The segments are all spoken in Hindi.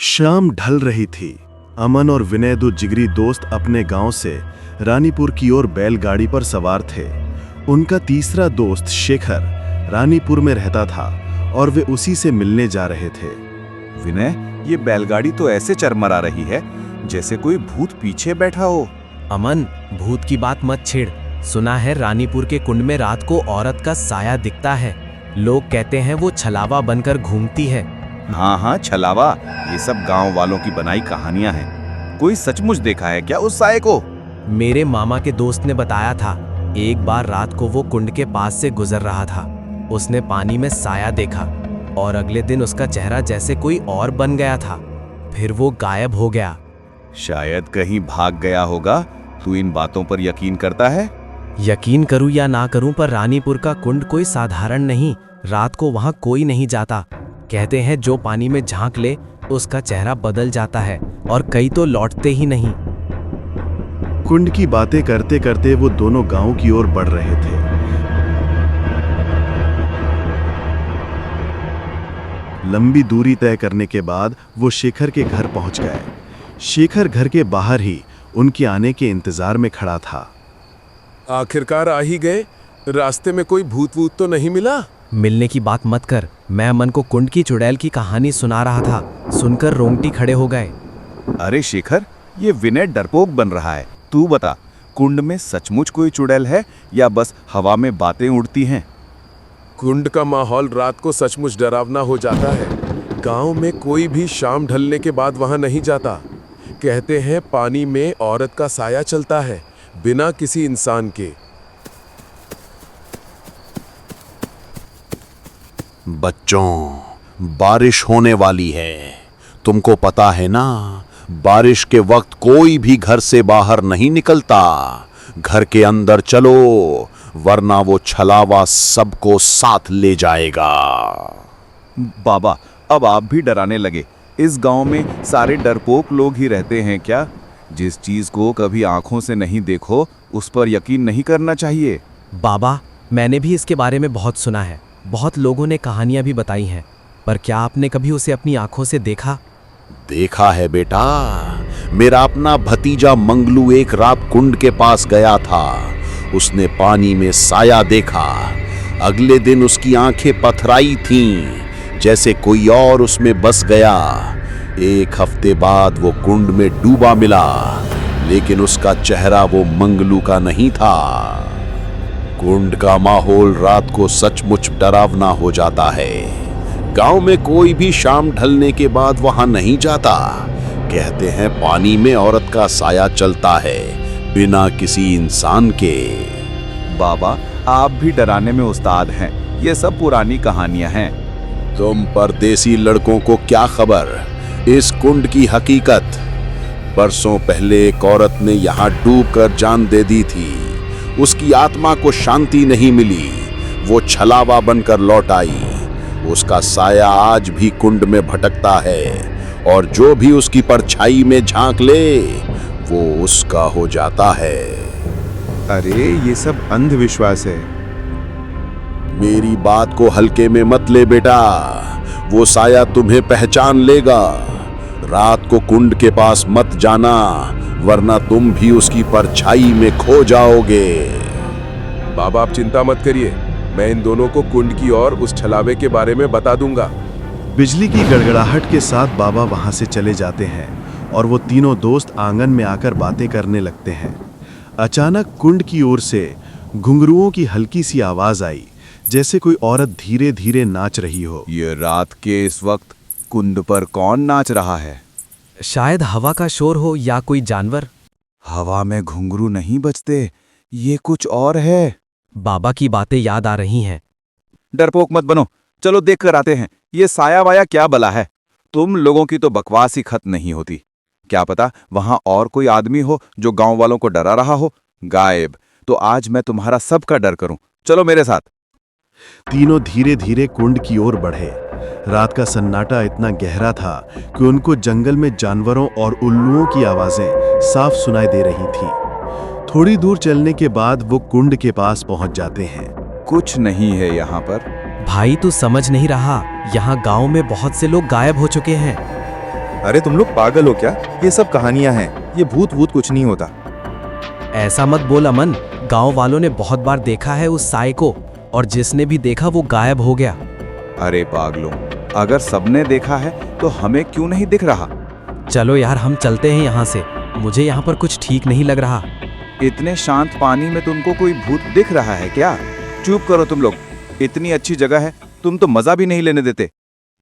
शाम ढल रही थी। अमन और विनय, दो जिगरी दोस्त, अपने गांव से रानीपुर की ओर बैलगाड़ी पर सवार थे। उनका तीसरा दोस्त शेखर रानीपुर में रहता था और वे उसी से मिलने जा रहे थे। विनय, ये बैलगाड़ी तो ऐसे चरमरा रही है जैसे कोई भूत पीछे बैठा हो। अमन, भूत की बात मत छेड़। सुना है रानीपुर के कुंड में रात को औरत का साया दिखता है। लोग कहते हैं वो छलावा बनकर घूमती है। हाँ, छलावा, ये सब गांव वालों की बनाई कहानियां हैं। कोई सचमुच देखा है क्या उस साये को? मेरे मामा के दोस्त ने बताया था। एक बार रात को वो कुंड के पास से गुजर रहा था। उसने पानी में साया देखा और अगले दिन उसका चेहरा जैसे कोई और बन गया था। फिर वो गायब हो गया। शायद कहीं भाग गया होगा। तू इन बातों पर यकीन करता है? यकीन करूं या ना करूं, पर रानीपुर का कुंड कोई साधारण नहीं। रात को वहां कोई नहीं जाता। कहते हैं जो पानी में झांक ले उसका चेहरा बदल जाता है और कई तो लौटते ही नहीं। कुंड की बातें करते करते वो दोनों गांव की ओर बढ़ रहे थे। लंबी दूरी तय करने के बाद वो शेखर के घर पहुंच गए। शेखर घर के बाहर ही उनके आने के इंतजार में खड़ा था। आखिरकार आ ही गए। रास्ते में कोई भूत वूत तो नहीं मिला? मिलने की बात मत कर। मैं अमन को कुंड की चुड़ैल की कहानी सुना रहा था। सुनकर रोंगटी खड़े हो गए। अरे शेखर, ये विनय डरपोक बन रहा है। तू बता, कुंड में सचमुच कोई चुड़ैल है या बस हवा में बातें उड़ती हैं? कुंड का माहौल रात को सचमुच डरावना हो जाता है। गांव में कोई भी शाम ढलने के बाद वहां नहीं जाता। कहते हैं पानी में औरत का साया चलता है, बिना किसी इंसान के। बच्चों, बारिश होने वाली है। तुमको पता है ना, बारिश के वक्त कोई भी घर से बाहर नहीं निकलता। घर के अंदर चलो, वरना वो छलावा सबको साथ ले जाएगा। बाबा, अब आप भी डराने लगे। इस गांव में सारे डरपोक लोग ही रहते हैं क्या? जिस चीज को कभी आंखों से नहीं देखो उस पर यकीन नहीं करना चाहिए। बाबा, मैंने भी इसके बारे में बहुत सुना है। बहुत लोगों ने कहानियां भी बताई हैं, पर क्या आपने कभी उसे अपनी आंखों से देखा? देखा है बेटा। मेरा अपना भतीजा मंगलू एक रात कुंड के पास गया था। उसने पानी में साया देखा। अगले दिन उसकी आंखें पथराई थीं, जैसे कोई और उसमें बस गया। एक हफ्ते बाद वो कुंड में डूबा मिला, लेकिन उसका चेहरा वो मंगलू का नहीं था। कुंड का माहौल रात को सचमुच डरावना हो जाता है। गांव में कोई भी शाम ढलने के बाद वहां नहीं जाता। कहते हैं पानी में औरत का साया चलता है, बिना किसी इंसान के। बाबा, आप भी डराने में उस्ताद हैं। ये सब पुरानी कहानियां हैं। तुम परदेसी लड़कों को क्या खबर इस कुंड की हकीकत। बरसों पहले एक औरत ने यहाँ डूबकर जान दे दी थी। उसकी आत्मा को शांति नहीं मिली। वो छलावा बनकर लौट आई। उसका साया आज भी कुंड में भटकता है और जो भी उसकी परछाई में झांक ले वो उसका हो जाता है। अरे, ये सब अंधविश्वास है। मेरी बात को हल्के में मत ले बेटा। वो साया तुम्हें पहचान लेगा। रात को कुंड के पास मत जाना, वरना तुम भी उसकी परछाई में खो जाओगे। बाबा, आप चिंता मत करिए। मैं इन दोनों को कुंड की और उस छलावे के बारे में बता दूंगा। बिजली की गड़गड़ाहट के साथ बाबा वहां से चले जाते हैं और वो तीनों दोस्त आंगन में आकर बातें करने लगते हैं। अचानक कुंड की ओर से घुंघरुओं की हल्की सी आवाज आई, जैसे कोई औरत धीरे धीरे नाच रही हो। ये रात के इस वक्त कुंड पर कौन नाच रहा है? शायद हवा का शोर हो या कोई जानवर। हवा में घुंघरू नहीं बजते, ये कुछ और है। बाबा की बातें याद आ रही हैं। डरपोक मत बनो, चलो देख कर आते हैं। ये साया वाया क्या बला है? तुम लोगों की तो बकवास ही खत्म नहीं होती। क्या पता वहां और कोई आदमी हो जो गांव वालों को डरा रहा हो। गायब। तो आज मैं तुम्हारा सबका डर करूं। चलो मेरे साथ। तीनों धीरे धीरे कुंड की ओर बढ़े। रात का सन्नाटा इतना गहरा था कि उनको जंगल में जानवरों और उल्लुओं की आवाजें साफ सुनाई दे रही थीं। थोड़ी दूर चलने के बाद वो कुंड के पास पहुंच जाते हैं। कुछ नहीं है यहाँ पर। भाई, तू समझ नहीं रहा। यहाँ गांव में बहुत से लोग गायब हो चुके हैं। अरे तुम लोग पागल हो क्या? ये सब कहानियां हैं, ये भूत भूत कुछ नहीं होता। ऐसा मत बोल अमन, गांव वालों ने बहुत बार देखा है उस साए को, और जिसने भी देखा वो गायब हो गया। अरे पागलों, अगर सबने देखा है तो हमें क्यों नहीं दिख रहा? चलो यार हम चलते हैं यहाँ से, मुझे यहाँ पर कुछ ठीक नहीं लग रहा। इतने शांत पानी में तुमको कोई भूत दिख रहा है क्या? चुप करो तुम लोग, इतनी अच्छी जगह है, तुम तो मजा भी नहीं लेने देते।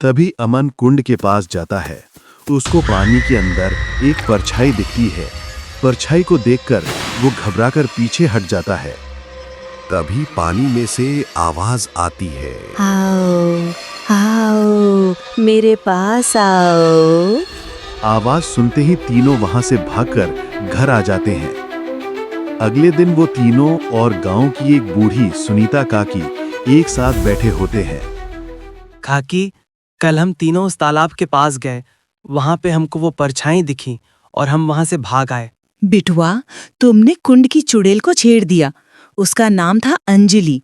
तभी अमन कुंड के पास जाता है। उसको पानी के अंदर एक परछाई दिखती है। परछाई को देखकर वो घबराकर पीछे हट जाता है। तभी पानी में से आवाज आती है, आओ आओ मेरे पास आओ। आवाज सुनते ही तीनों वहां से भागकर घर आ जाते हैं। अगले दिन वो तीनों और गांव की एक बूढ़ी सुनीता काकी एक साथ बैठे होते हैं। काकी, कल हम तीनों उस तालाब के पास गए, वहां पे हमको वो परछाई दिखी और हम वहां से भाग आए। बिटुआ, तुमने कुंड की चुड़ैल को छेड़ दिया। उसका नाम था अंजलि।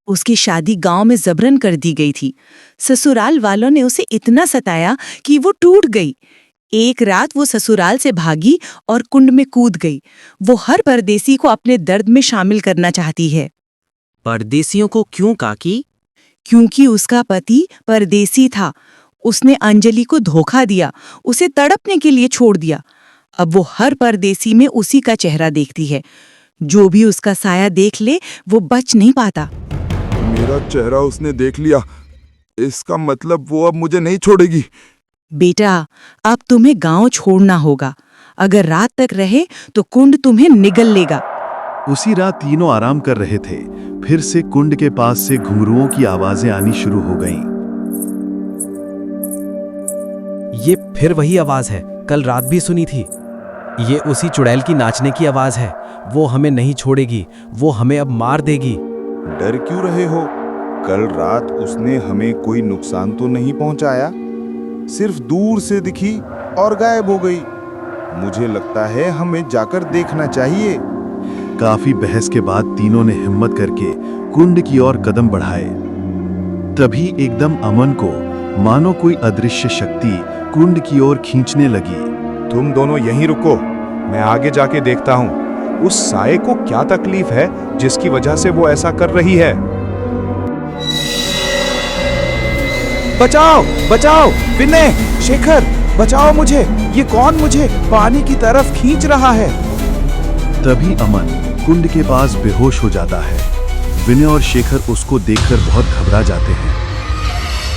उसकी शादी गांव में जबरन कर दी गई थी। ससुराल वालों ने उसे इतना सताया कि वो टूट गई। एक रात वो ससुराल से भागी और कुंड में कूद गई। वो हर परदेसी को अपने दर्द में शामिल करना चाहती है। परदेसियों को क्यों काकी? क्योंकि उसका पति परदेसी था। उसने अंजलि को धोखा दिया, उसे तड़पने के लिए छोड़ दिया। अब वो हर परदेसी में उसी का चेहरा देखती है। जो भी उसका साया देख ले वो बच नहीं पाता। मेरा चेहरा उसने देख लिया, इसका मतलब वो अब मुझे नहीं छोड़ेगी। बेटा, अब तुम्हें गांव छोड़ना होगा। अगर रात तक रहे तो कुंड तुम्हें निगल लेगा। उसी रात तीनों आराम कर रहे थे। फिर से कुंड के पास से घुंघरुओं की आवाजें आनी शुरू हो गईं। ये फिर वही आवाज है, कल रात भी सुनी थी। ये उसी चुड़ैल की नाचने की आवाज है। वो हमें नहीं छोड़ेगी, वो हमें अब मार देगी। डर क्यों रहे हो? कल रात उसने हमें कोई नुकसान तो नहीं पहुंचाया, सिर्फ दूर से दिखी और गायब हो गई। मुझे लगता है हमें जाकर देखना चाहिए। काफी बहस के बाद तीनों ने हिम्मत करके कुंड की ओर कदम बढ़ाए। तभी एकदम अमन को मानो कोई अदृश्य शक्ति कुंड की ओर खींचने लगी। तुम दोनों यहीं रुको, मैं आगे जाके देखता हूँ उस साए को क्या तकलीफ है जिसकी वजह से वो ऐसा कर रही है। बचाओ बचाओ, विनय, शेखर, बचाओ मुझे, ये कौन मुझे पानी की तरफ खींच रहा है? तभी अमन कुंड के पास बेहोश हो जाता है। विनय और शेखर उसको देखकर बहुत घबरा जाते हैं।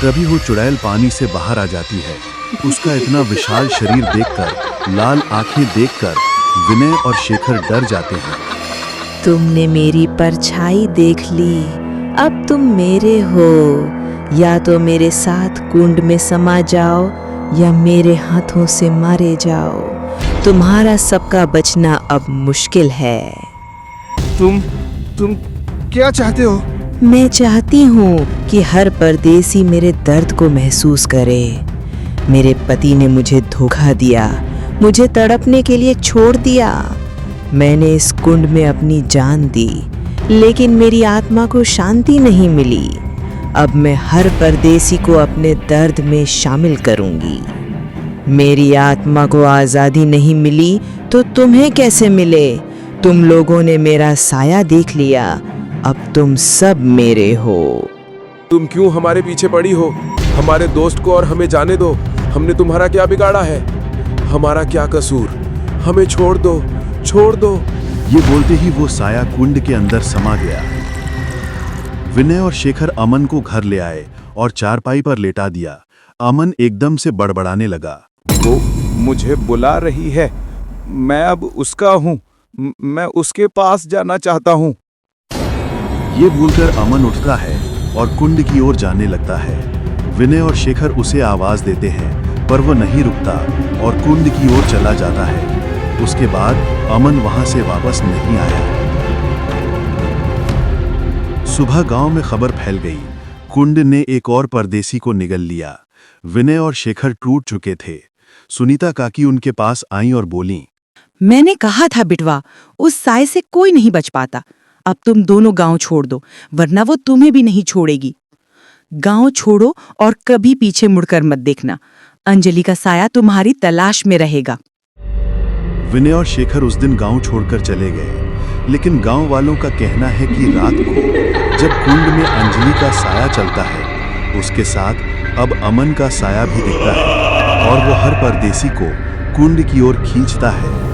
तभी वो चुड़ैल पानी से बाहर आ जाती है। उसका इतना विशाल शरीर देखकर, लाल आंखें देखकर विनय और शेखर डर जाते हैं। तुमने मेरी परछाई देख ली, अब तुम मेरे हो। या तो मेरे साथ कुंड में समा जाओ या मेरे हाथों से मारे जाओ। तुम्हारा सबका बचना अब मुश्किल है। तुम क्या चाहते हो? मैं चाहती हूँ कि हर परदेसी मेरे दर्द को महसूस करे। मेरे पति ने मुझे धोखा दिया, मुझे तड़पने के लिए छोड़ दिया। मैंने इस कुंड में अपनी जान दी, लेकिन मेरी आत्मा को शांति नहीं मिली। अब मैं हर परदेसी को अपने दर्द में शामिल करूंगी। मेरी आत्मा को आज़ादी नहीं मिली तो तुम्हें कैसे मिले? तुम लोगों ने मेरा साया देख लिया, अब तुम सब मेरे हो। तुम क्यों हमारे पीछे पड़ी हो? हमारे दोस्त को और हमें जाने दो। हमने तुम्हारा क्या बिगाड़ा है? हमारा क्या कसूर? हमें छोड़ दो, छोड़ दो। ये बोलते ही वो साया कुंड के अंदर समा गया। विनय और शेखर अमन को घर ले आए और चारपाई पर लेटा दिया। अमन एकदम से बड़बड़ाने लगा। वो मुझे बुला रही है, मैं अब उसका हूँ, मैं उसके पास जाना चाहता हूँ। ये भूलकर अमन उठता है और कुंड की ओर जाने लगता है। विनय और शेखर उसे आवाज देते हैं, पर वो नहीं रुकता और कुंड की ओर चला जाता है। उसके बाद अमन वहां से वापस नहीं आया। सुबह गांव में खबर फैल गई, कुंड ने एक और परदेसी को निगल लिया। विनय और शेखर टूट चुके थे। सुनीता काकी उनके पास आईं और बोलीं, मैंने कहा था बिटवा, उस साए से कोई नहीं बच पाता। अब तुम दोनों गांव छोड़ दो, वरना वो तुम्हें भी नहीं छोड़ेगी। गांव छोड़ो और कभी पीछे मुड़कर मत देखना। अंजलि का साया तुम्हारी तलाश में रहेगा। विनय और शेखर उस दिन गांव छोड़कर चले गए, लेकिन गांव वालों का कहना है कि रात को जब कुंड में अंजलि का साया चलता है, उसके साथ अब अमन का साया भी दिखता है और वो हर परदेसी को कुंड की ओर खींचता है।